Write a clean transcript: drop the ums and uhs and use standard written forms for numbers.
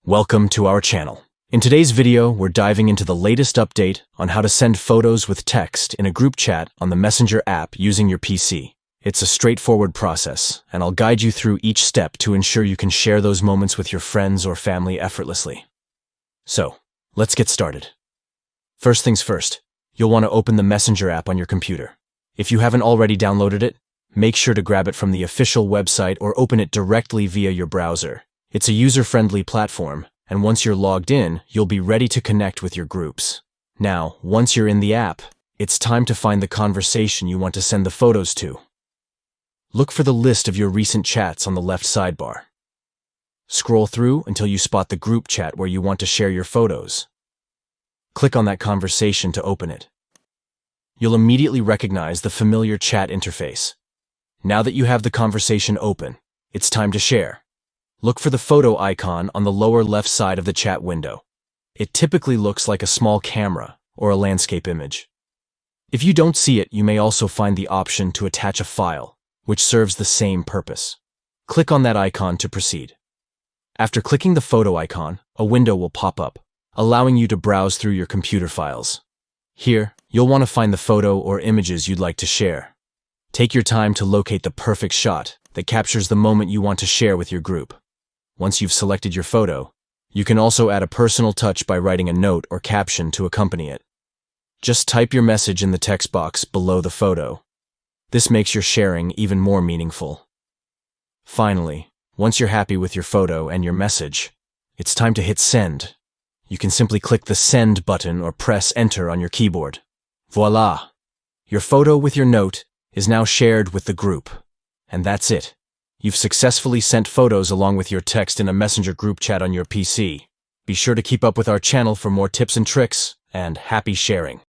Welcome to our channel. In today's video, we're diving into the latest update on how to send photos with text in a group chat on the Messenger app using your PC. It's a straightforward process, and I'll guide you through each step to ensure you can share those moments with your friends or family effortlessly. So, let's get started. First things first, you'll want to open the Messenger app on your computer. If you haven't already downloaded it, make sure to grab it from the official website or open it directly via your browser. It's a user-friendly platform, and once you're logged in, you'll be ready to connect with your groups. Now, once you're in the app, it's time to find the conversation you want to send the photos to. Look for the list of your recent chats on the left sidebar. Scroll through until you spot the group chat where you want to share your photos. Click on that conversation to open it. You'll immediately recognize the familiar chat interface. Now that you have the conversation open, it's time to share. Look for the photo icon on the lower left side of the chat window. It typically looks like a small camera or a landscape image. If you don't see it, you may also find the option to attach a file, which serves the same purpose. Click on that icon to proceed. After clicking the photo icon, a window will pop up, allowing you to browse through your computer files. Here, you'll want to find the photo or images you'd like to share. Take your time to locate the perfect shot that captures the moment you want to share with your group. Once you've selected your photo, you can also add a personal touch by writing a note or caption to accompany it. Just type your message in the text box below the photo. This makes your sharing even more meaningful. Finally, once you're happy with your photo and your message, it's time to hit send. You can simply click the send button or press enter on your keyboard. Voila! Your photo with your note is now shared with the group. And that's it. You've successfully sent photos along with your text in a Messenger group chat on your PC. Be sure to keep up with our channel for more tips and tricks, and happy sharing.